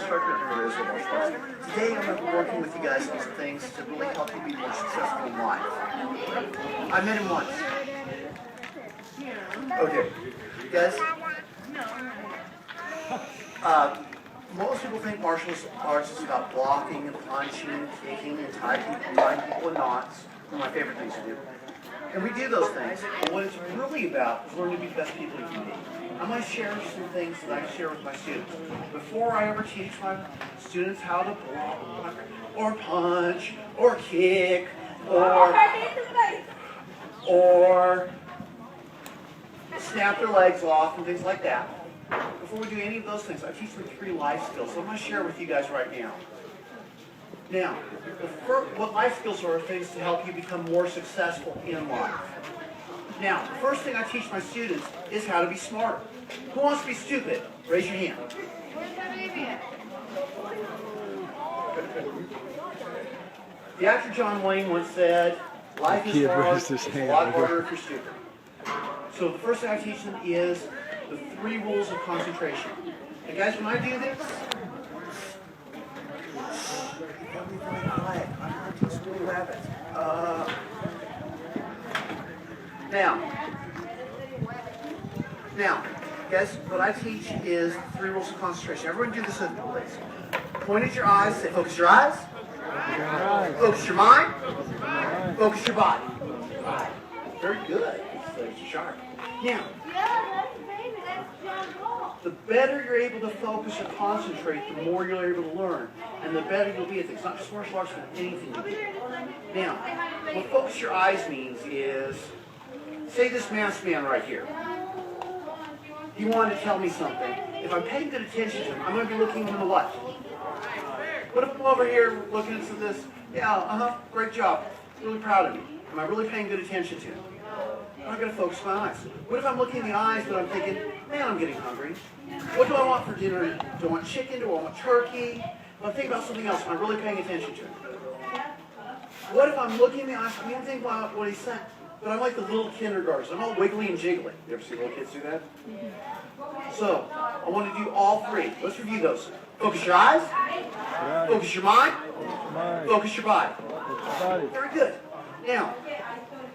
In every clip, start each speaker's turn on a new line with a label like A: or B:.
A: instructor at Nashville martial arts. Today I'm going to be working with you guys on some things to really help you be more successful in life. I met him once. Okay, guys. Most people think martial arts is about blocking and punching and kicking and tying people in knots. One of my favorite things to do. And we do those things. But what it's really about is learning to be the best people you can be. I'm going to share some things that I share with my students. Before I ever teach my students how to block or punch or kick or snap their legs off and things like that. Before we do any of those things, I teach them 3 life skills. So I'm going to share with you guys right now. Now, what life skills are things to help you become more successful in life. Now, the first thing I teach my students is how to be smarter. Who wants to be stupid? Raise your hand. The actor John Wayne once said, life is hard, it's a lot harder if you're stupid. So the first thing I teach them is the 3 rules of concentration. And guys, when I do this, I'll be very quiet. I'm hunting school rabbits. Now, guys, what I teach is 3 rules of concentration. Everyone do this with me, please. Point at your eyes. Say, focus your eyes. Focus your mind. Focus your body. Very good. It's sharp. Now, the better you're able to focus and concentrate, the more you're able to learn. And the better you'll be at things. Not just martial arts, but anything you do. Now, what focus your eyes means is, say this masked man right here. He wanted to tell me something. If I'm paying good attention to him, I'm going to be looking at him what? What if I'm over here looking into this? Yeah, great job. Really proud of you. Am I really paying good attention to him? I'm not going to focus my eyes. What if I'm looking in the eyes, but I'm thinking, man, I'm getting hungry. What do I want for dinner? Do I want chicken? Do I want turkey? If I'm thinking about something else, am I really paying attention to him? What if I'm looking in the eyes, I'm thinking about what he's saying, but I'm like the little kindergartners. I'm all wiggly and jiggly. You ever see little kids do that? So, I want to do all 3. Let's review those. Focus your eyes. Focus your mind. Focus your body. Very good. Now,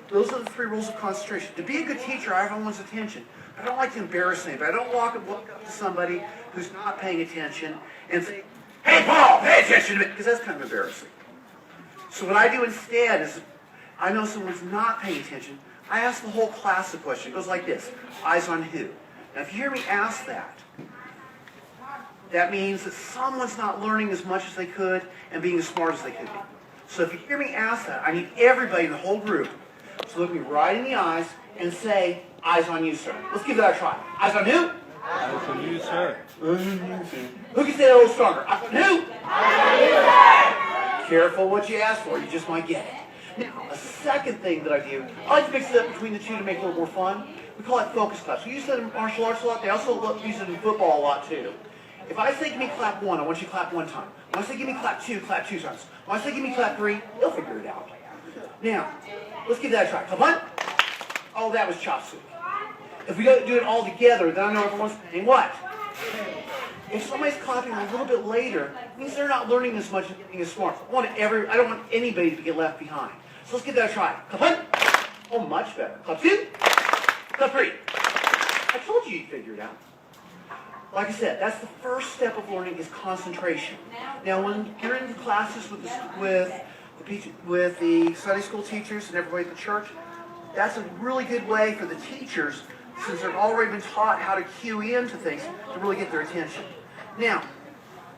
A: those are the 3 rules of concentration. To be a good teacher, I have everyone's attention. I don't like to embarrass anybody. I don't walk up to somebody who's not paying attention and say, hey, Paul, pay attention to me, because that's kind of embarrassing. So what I do instead is, I know someone's not paying attention, I ask the whole class a question. It goes like this, eyes on who? Now, if you hear me ask that, that means that someone's not learning as much as they could and being as smart as they could be. So if you hear me ask that, I need everybody in the whole group to look me right in the eyes and say, eyes on you, sir. Let's give that a try. Eyes on who?
B: Eyes on you, sir.
A: Who can say that a little stronger? Eyes on who? Eyes on you, sir. Careful what you ask for. You just might get it. Now, a second thing that I do, I like to mix it up between the 2 to make it a little more fun. We call it focus claps. We use that in martial arts a lot. They also use it in football a lot, too. If I say, give me clap 1, I want you to clap 1 time. When I say, give me clap 2 times. When I say, give me clap 3, you'll figure it out. Now, let's give that a try. Clap 1. Oh, that was chop suey. If we don't do it all together, then I know everyone's saying what? If somebody's clapping a little bit later, it means they're not learning as much and getting as smart. I don't want anybody to get left behind. So let's give that a try. Clap 1. Oh, much better. Clap 2. Clap 3. I told you you'd figure it out. Like I said, that's the first step of learning is concentration. Now, when you're in the classes with the Sunday school teachers and everybody at the church, that's a really good way for the teachers, since they've already been taught how to cue into things, to really get their attention. Now,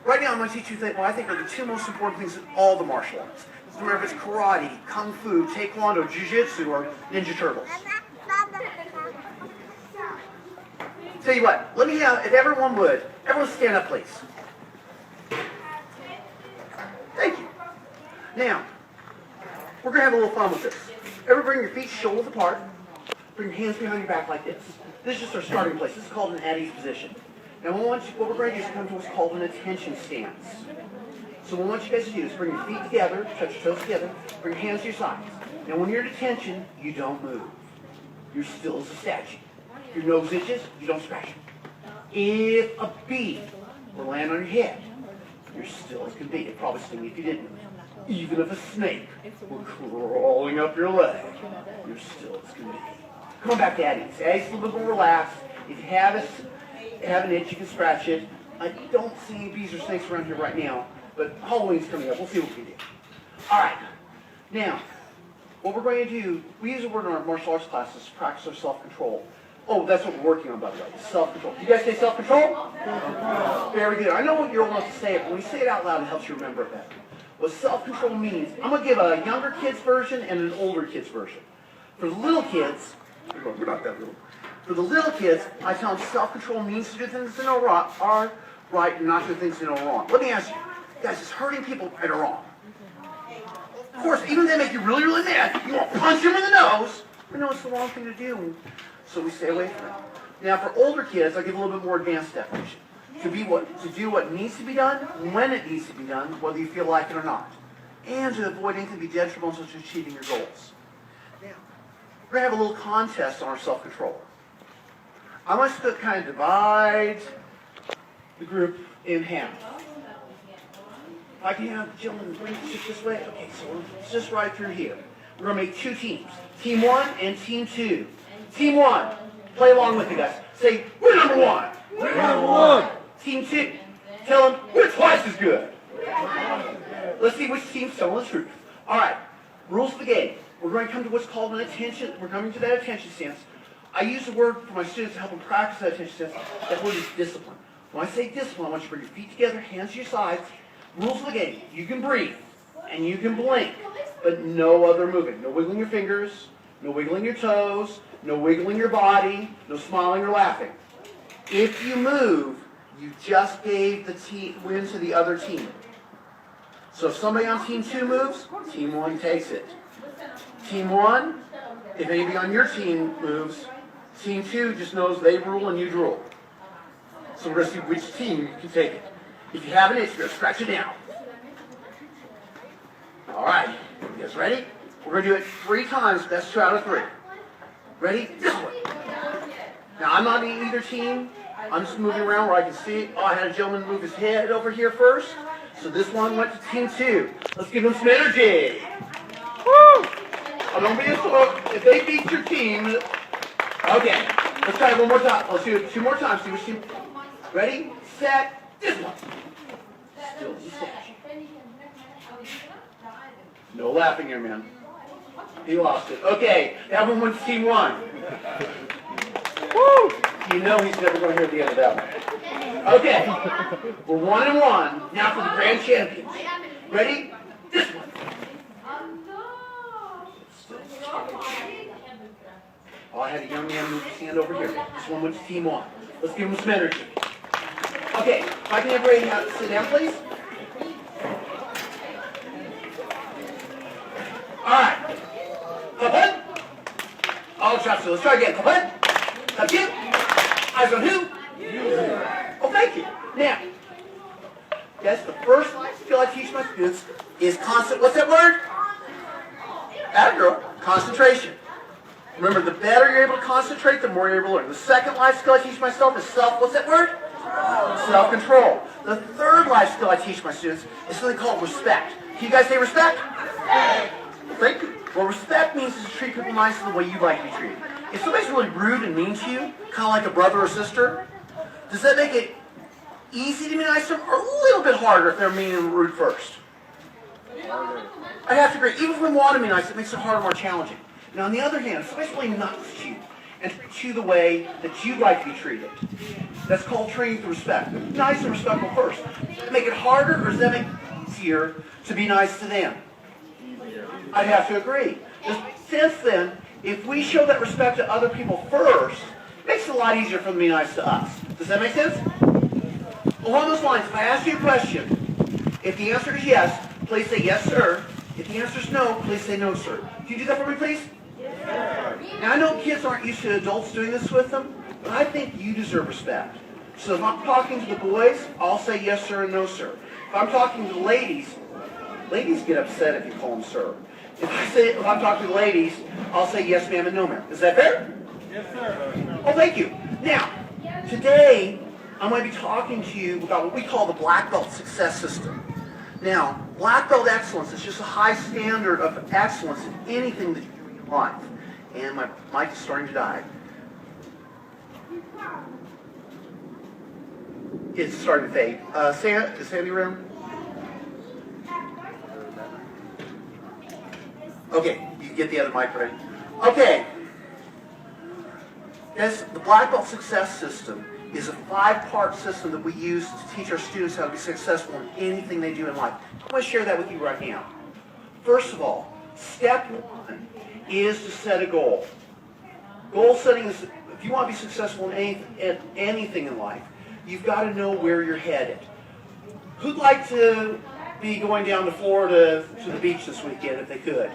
A: right now I'm going to teach you what I think are the 2 most important things in all the martial arts. Whether it's karate, kung fu, taekwondo, jiu-jitsu, or ninja turtles. Tell you what, let me have, if everyone would, everyone stand up, please. Thank you. Now, we're going to have a little fun with this. Everyone bring your feet shoulders apart. Bring your hands behind your back like this. This is just our starting place. This is called an at ease position. Now, what we're going to do is come to what's called an attention stance. So what I want you guys to do is bring your feet together, touch your toes together, bring your hands to your sides. Now, when you're in attention, you don't move. You're still as a statue. Your nose itches, you don't scratch it. If a bee will land on your head, you're still as can be. It'd probably sting if you didn't. Even if a snake were crawling up your leg, you're still as can be. Come on back to Addie. Addie's a little bit more relaxed. If you have an itch, you can scratch it. I don't see any bees or snakes around here right now, but Halloween's coming up. We'll see what we can do. All right. Now, what we're going to do, we use a word in our martial arts classes to practice our self-control. Oh, that's what we're working on, by the way, self-control. Do you guys say self-control? Very good. I know what you're old enough to say it, but when you say it out loud, it helps you remember it better. What self-control means, I'm going to give a younger kid's version and an older kid's version. For the little kids, we're not that little. For the little kids, I tell them self-control means to do things that are right and not to do things that are wrong. Let me ask you, guys, is hurting people right or wrong? Of course, even if they make you really, really mad, you want to punch them in the nose. We know it's the wrong thing to do, so we stay away from it. Now, for older kids, I give a little bit more advanced definition. To do what needs to be done, when it needs to be done, whether you feel like it or not. And to avoid anything to be detrimental to achieving your goals. Now, we're going to have a little contest on our self-control. I want us to kind of divide the group in half. If I can have the gentleman bring it this way. Okay, so it's just right through here. We're going to make two teams. Team 1 and Team 2. Team 1, play along with me, guys. Say, we're number 1.
B: We're number 1.
A: Team 2, tell them, we're twice as good. Let's see which team's telling the truth. All right, rules of the game. We're going to come to what's called an attention. We're coming to that attention stance. I use the word for my students to help them practice that attention stance. That word is discipline. When I say discipline, I want you to bring your feet together, hands to your sides. Rules of the game. You can breathe, and you can blink, but no other moving. No wiggling your fingers, no wiggling your toes, no wiggling your body, no smiling or laughing. If you move, you just gave the win to the other team. So if somebody on Team 2 moves, Team 1 takes it. Team 1, if anybody on your team moves, Team 2 just knows they rule and you drool. So we're going to see which team can take it. If you have an itch, you're going to scratch it now. All right. You guys ready? We're going to do it 3 times. That's 2 out of 3. Ready? This way. Now, I'm not in either team. I'm just moving around where I can see. Oh, I had a gentleman move his head over here first. So this one went to Team 2. Let's give them some energy. Woo! Oh, don't be a slow. If they beat your team. Okay. Let's try it one more time. Let's do it 2 more times. See which team. Ready? Set. This one. Still the same. No laughing here, man. He lost it. Okay. That one went to Team 1. Woo! You know he's never going to hear the end of that one. Okay. We're 1 and 1. Now for the grand champions. Ready? This one. Oh, I had a young man move his hand over here. This one went to Team 1. Let's give him some energy. Okay. If I can have Ray sit down, please. All right. Kaput. All shots. So let's try again. Kaput. That's it. Eyes on who? You. Oh, thank you. Now, guys, the first life skill I teach my students is constant. What's that word? Atta girl. Concentration. Remember, the better you're able to concentrate, the more you're able to learn. The second life skill I teach myself is self. What's that word? Self-control. The third life skill I teach my students is something called respect. Can you guys say respect? Thank you. Well, respect means to treat people nicely the way you'd like to be treated. If somebody's really rude and mean to you, kind of like a brother or sister, does that make it easy to be nice to them, or a little bit harder if they're mean and rude first? I have to agree. Even if we want to be nice, it makes it harder, more challenging. Now, on the other hand, if somebody's really nice to you and treat you the way that you'd like to be treated, that's called training to respect. Nice and respectful first. Does that make it harder, or does that make it easier to be nice to them? I'd have to agree. Since then, if we show that respect to other people first, it makes it a lot easier for them to be nice to us. Does that make sense? Along those lines, if I ask you a question, if the answer is yes, please say yes, sir. If the answer is no, please say no, sir. Can you do that for me, please? Yes, sir. Now, I know kids aren't used to adults doing this with them, but I think you deserve respect. So if I'm talking to the boys, I'll say yes, sir, and no, sir. If I'm talking to the ladies get upset if you call them sir. If I'm talking to the ladies, I'll say yes, ma'am, and no, ma'am. Is that fair?
B: Yes, sir.
A: Oh, thank you. Now, today, I'm going to be talking to you about what we call the black belt success system. Now, black belt excellence is just a high standard of excellence in anything that you do in life. And my mic is starting to die. It's starting to fade. Is Sandy around? Okay, you get the other mic ready. Okay. Yes, the black belt success system is a 5-part system that we use to teach our students how to be successful in anything they do in life. I want to share that with you right now. First of all, step 1 is to set a goal. Goal setting is, if you want to be successful in anything in life, you've got to know where you're headed. Who'd like to be going down to Florida to the beach this weekend if they could?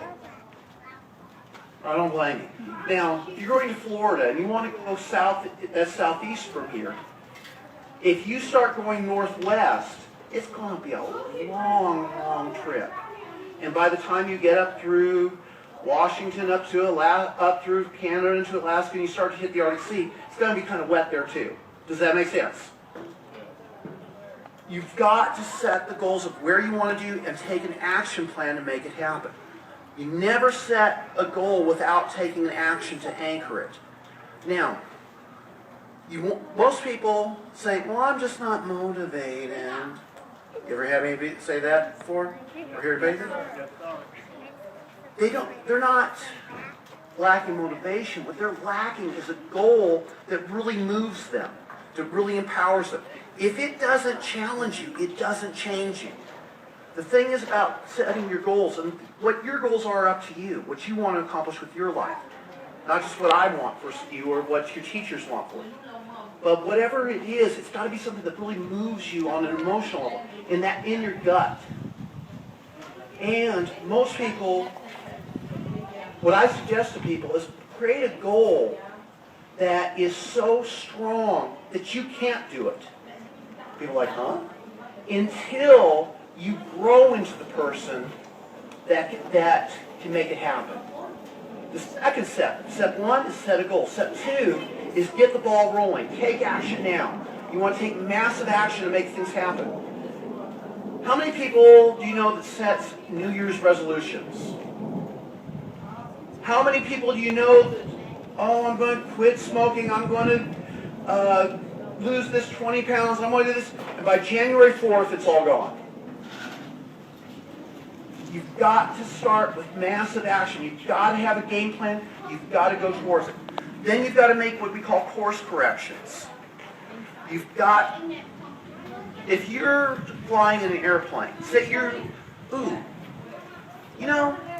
A: I don't blame you. Now, if you're going to Florida and you want to go southeast from here, if you start going northwest, it's going to be a long, long trip. And by the time you get up through Washington, up through Canada into Alaska, and you start to hit the Arctic Sea, it's going to be kind of wet there too. Does that make sense? You've got to set the goals of where you want to do and take an action plan to make it happen. You never set a goal without taking an action to anchor it. Now, most people say, well, I'm just not motivated. You ever have anybody say that before? Or hear anybody? They're not lacking motivation. What they're lacking is a goal that really moves them, that really empowers them. If it doesn't challenge you, it doesn't change you. The thing is about setting your goals, and what your goals are up to you, what you want to accomplish with your life. Not just what I want for you or what your teachers want for you. But whatever it is, it's got to be something that really moves you on an emotional level, in your gut. And most people, what I suggest to people is create a goal that is so strong that you can't do it. People are like, huh? Until you grow into the person that can make it happen. The second step 1 is set a goal. Step 2 is get the ball rolling. Take action now. You want to take massive action to make things happen. How many people do you know that sets New Year's resolutions? How many people do you know that, I'm going to quit smoking, I'm going to lose this 20 pounds, I'm going to do this, and by January 4th, it's all gone. You've got to start with massive action. You've got to have a game plan. You've got to go towards it. Then you've got to make what we call course corrections. If you're flying in an airplane, say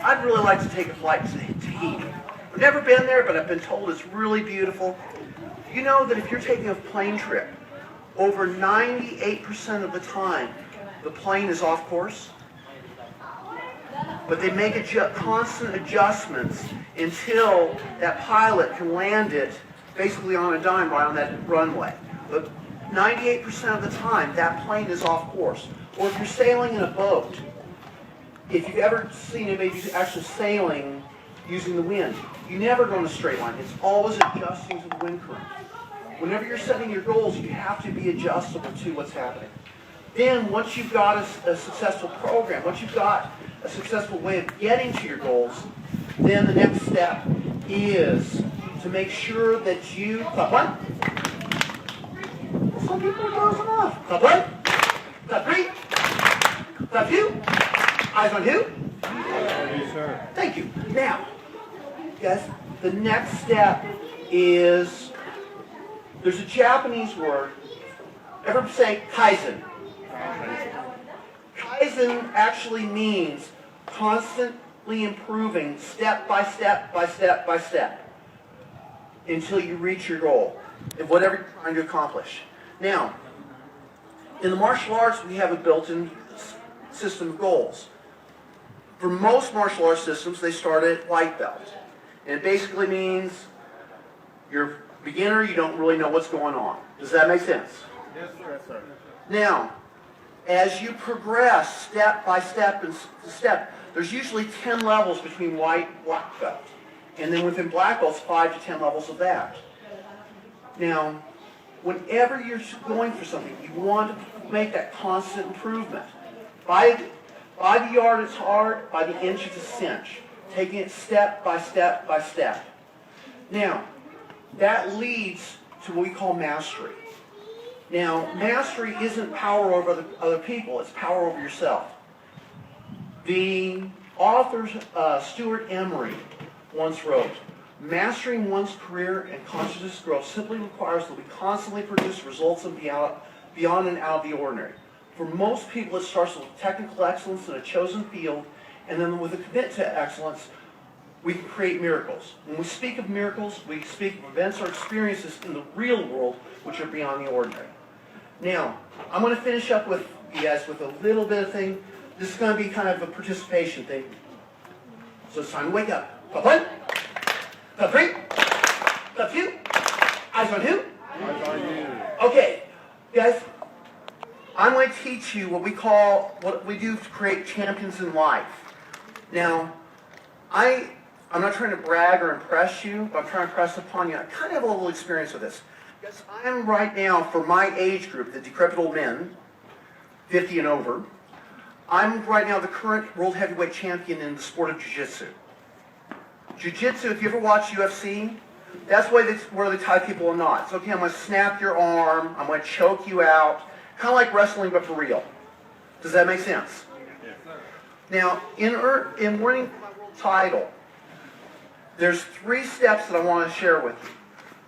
A: I'd really like to take a flight to Tahiti. I've never been there, but I've been told it's really beautiful. You know that if you're taking a plane trip, over 98% of the time, the plane is off course. But they make constant adjustments until that pilot can land it basically on a dime right on that runway. But 98% of the time, that plane is off course. Or if you're sailing in a boat, if you've ever seen anybody actually sailing using the wind, you never go in a straight line. It's always adjusting to the wind current. Whenever you're setting your goals, you have to be adjustable to what's happening. Then, once you've got a successful program, once you've got a successful way of getting to your goals, then the next step is to make sure that you... Clap one. Some people are closing off. Clap one. Clap three. Clap two. Eyes on who?
B: Yes, sir.
A: Thank you. Now, guys, the next step is... There's a Japanese word. Ever say Kaizen? Kaizen actually means constantly improving step by step by step by step until you reach your goal of whatever you're trying to accomplish. Now, in the martial arts, we have a built-in system of goals. For most martial arts systems, they start at white belt. And it basically means you're a beginner, you don't really know what's going on. Does that make sense?
B: Yes, sir.
A: Now, as you progress step by step and step, there's usually 10 levels between white and black belt. And then within black belts, 5 to 10 levels of that. Now, whenever you're going for something, you want to make that constant improvement. By the yard it's hard, by the inch it's a cinch. Taking it step by step by step. Now, that leads to what we call mastery. Now, mastery isn't power over other people, it's power over yourself. The author, Stuart Emery, once wrote, "Mastering one's career and consciousness growth simply requires that we constantly produce results beyond and out of the ordinary. For most people, it starts with technical excellence in a chosen field, and then with a commitment to excellence, we can create miracles. When we speak of miracles, we speak of events or experiences in the real world which are beyond the ordinary." Now, I'm going to finish up with you guys with a little bit of thing. This is going to be kind of a participation thing. So it's time to wake up. Cup one, cup three, cup two. Eyes on who?
B: Eyes on you.
A: Okay, guys. I'm going to teach you what we do to create champions in life. Now, I'm not trying to brag or impress you, but I'm trying to impress upon you. I kind of have a little experience with this. Because I am right now, for my age group, the decrepit old men, 50 and over, I'm right now the current world heavyweight champion in the sport of jiu-jitsu. Jiu-jitsu, if you ever watch UFC, that's where they tie people in knots. Okay, I'm going to snap your arm, I'm going to choke you out, kind of like wrestling but for real. Does that make sense?
B: Yes, sir.
A: Now, in winning my world title, there's 3 steps that I want to share with you.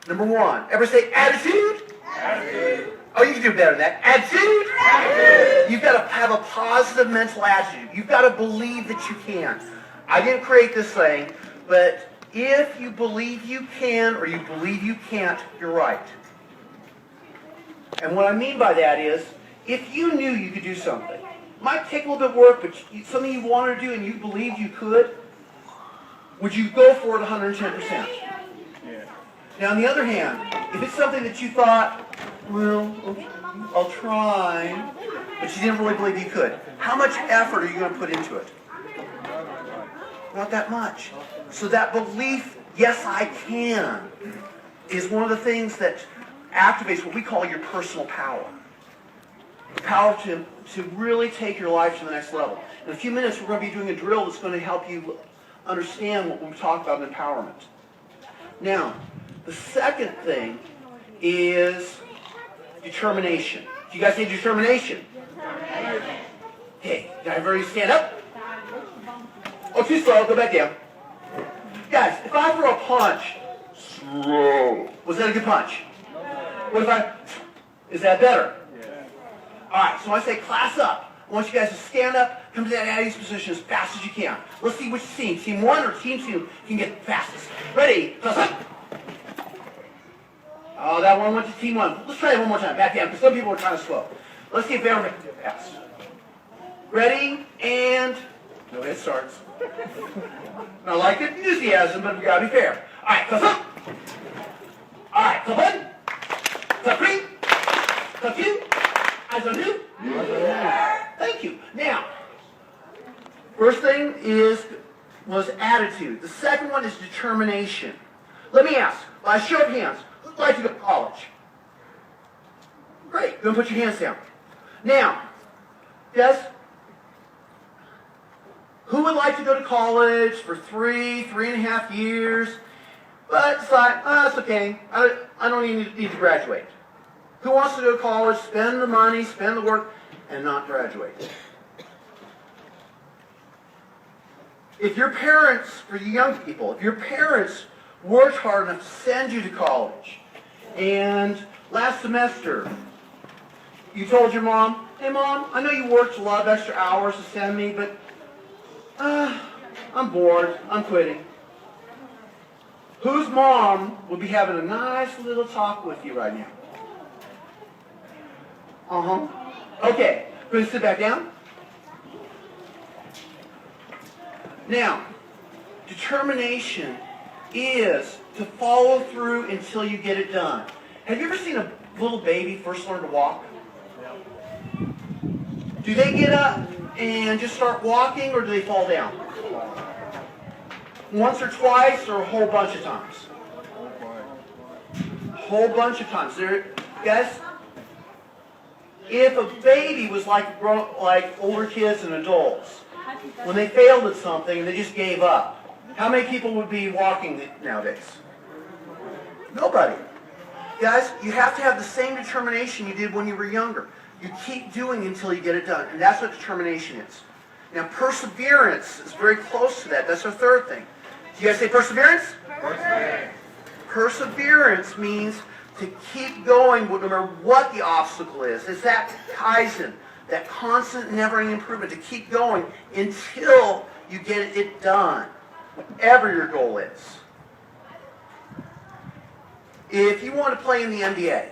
A: Number 1, everybody say attitude.
B: Attitude.
A: Oh, you can do better than that. Attitude.
B: Attitude.
A: You've got to have a positive mental attitude. You've got to believe that you can. I didn't create this thing, but if you believe you can or you believe you can't, you're right. And what I mean by that is, if you knew you could do something, it might take a little bit of work, but something you wanted to do and you believed you could, would you go for it 110%?
B: Yeah.
A: Now, on the other hand, if it's something that you thought, well, okay, I'll try, but you didn't really believe you could, how much effort are you going to put into it? Not that much. So that belief, yes, I can, is one of the things that activates what we call your personal power. The power to really take your life to the next level. In a few minutes, we're going to be doing a drill that's going to help you understand what we talk about in empowerment. Now, the second thing is determination. Do you guys say determination? Okay, got everybody stand up? Oh, too slow, go back down. Guys, if I throw a punch, slow, was that a good punch? What if is that better?
B: Yeah.
A: Alright, so I say class up. I want you guys to stand up, come to that Addie's position as fast as you can. Let's see which team 1 or team 2 can get the fastest. Ready, class up. Oh, that one went to team 1. Let's try it one more time, back down, because some people are kind of slow. Let's see if everyone can do it fast. Ready, and no, it starts. I like the enthusiasm, but we gotta be fair. Alright, class up. Alright, clap 1. Clap 3. Clap 2. Eyes on who? Thank you. Now, first thing was attitude. The second one is determination. Let me ask, by a show of hands, who'd like to go to college? Great. Go and put your hands down. Now, yes, who would like to go to college for 3.5 years, but it's like, oh, that's okay. I don't even need to graduate. Who wants to go to college, spend the money, spend the work, and not graduate? If your parents, for you young people, if your parents worked hard enough to send you to college, and last semester you told your mom, hey Mom, I know you worked a lot of extra hours to send me, but I'm bored, I'm quitting. Whose mom would be having a nice little talk with you right now? Okay, we're going to sit back down. Now, determination is to follow through until you get it done. Have you ever seen a little baby first learn to walk? Do they get up and just start walking, or do they fall down? Once or twice, or a whole bunch of times? A whole bunch of times. Guys, if a baby was like older kids and adults, when they failed at something and they just gave up, how many people would be walking nowadays? Nobody. Guys, you have to have the same determination you did when you were younger. You keep doing until you get it done. And that's what determination is. Now, perseverance is very close to that. That's our third thing. Do you guys say perseverance?
B: Perseverance.
A: Perseverance means to keep going no matter what the obstacle is. It's that kaizen, that constant, never-ending improvement, to keep going until you get it done, whatever your goal is. If you want to play in the NBA,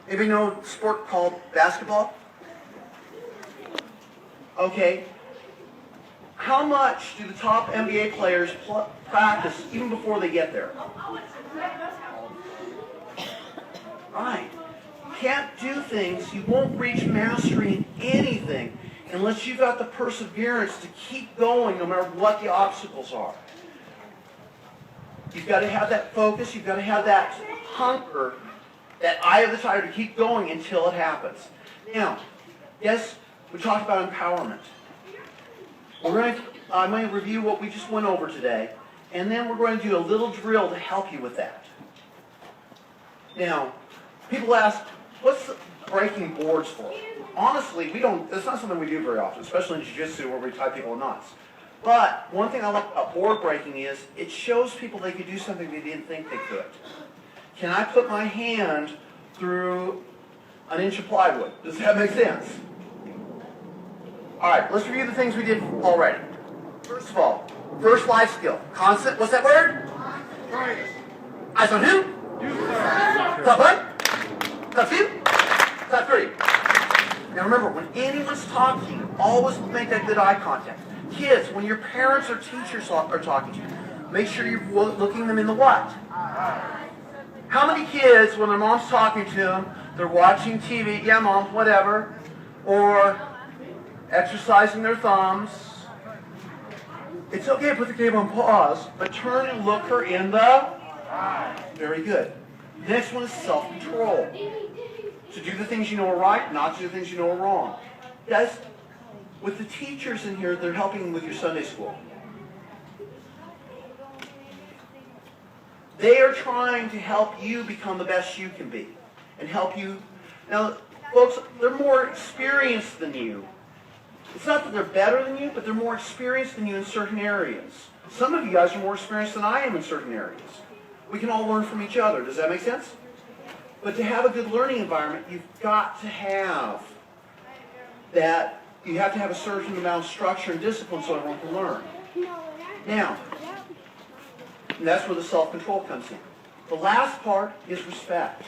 A: anybody know a sport called basketball? Okay. How much do the top NBA players practice even before they get there? Right. You can't do things, you won't reach mastery in anything unless you've got the perseverance to keep going no matter what the obstacles are. You've got to have that focus, you've got to have that hunger, that eye of the tiger to keep going until it happens. Now, yes, we talked about empowerment. I'm going to review what we just went over today, and then we're going to do a little drill to help you with that. Now, people ask, what's breaking boards for? Honestly, it's not something we do very often, especially in jiu-jitsu where we tie people in knots. But one thing I like about board breaking is it shows people they could do something they didn't think they could. Can I put my hand through an inch of plywood? Does that make sense? All right, let's review the things we did already. First of all, first life skill. Constant, what's that word? Eyes on who? Top one? Top two? Top three. Now remember, when anyone's talking to you, always make that good eye contact. Kids, when your parents or teachers are talking to you, make sure you're looking them in the what? How many kids, when their mom's talking to them, they're watching TV, yeah mom, whatever, or exercising their thumbs. It's okay to put the game on pause, but turn and look her in the very good. Next one is self-control. To do the things you know are right, not to do the things you know are wrong. Guys, with the teachers in here, they're helping with your Sunday school. They are trying to help you become the best you can be and help you. Now, folks, they're more experienced than you. It's not that they're better than you, but they're more experienced than you in certain areas. Some of you guys are more experienced than I am in certain areas. We can all learn from each other. Does that make sense? But to have a good learning environment, you've got to have that. You have to have a certain amount of structure and discipline so everyone can learn. Now, and that's where the self-control comes in. The last part is respect.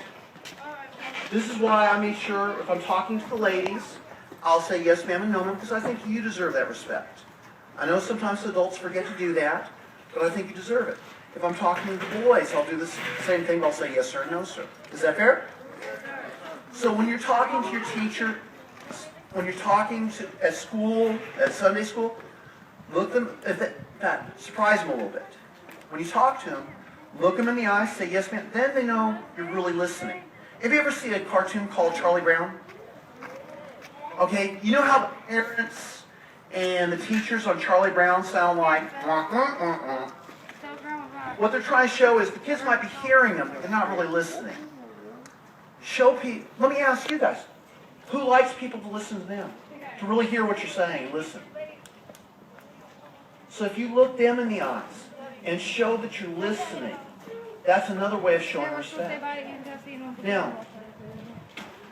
A: This is why I make sure if I'm talking to the ladies, I'll say yes ma'am and no ma'am because I think you deserve that respect. I know sometimes adults forget to do that, but I think you deserve it. If I'm talking to the boys, I'll do the same thing, but I'll say yes sir and no sir. Is that fair? So when you're talking to your teacher, when you're talking at school, at Sunday school, look them, surprise them a little bit. When you talk to them, look them in the eyes, say yes ma'am, then they know you're really listening. Have you ever seen a cartoon called Charlie Brown? Okay, you know how the parents and the teachers on Charlie Brown sound like, What they're trying to show is the kids might be hearing them, but they're not really listening. Show people, let me ask you guys, who likes people to listen to them? To really hear what you're saying, listen. So if you look them in the eyes and show that you're listening, that's another way of showing respect. Now,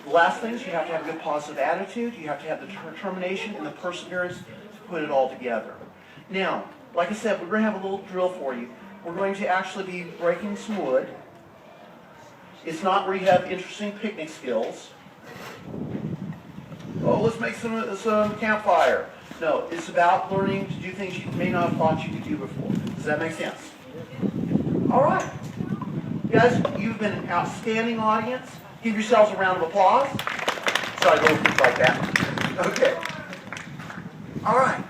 A: the last thing is you have to have a good positive attitude, you have to have the determination and the perseverance to put it all together. Now, like I said, we're going to have a little drill for you. We're going to actually be breaking some wood. It's not where you have interesting picnic skills. Oh, let's make some campfire. No, it's about learning to do things you may not have thought you could do before. Does that make sense? All right. Guys, you've been an outstanding audience. Give yourselves a round of applause. Sorry, little things like that. Okay. All right.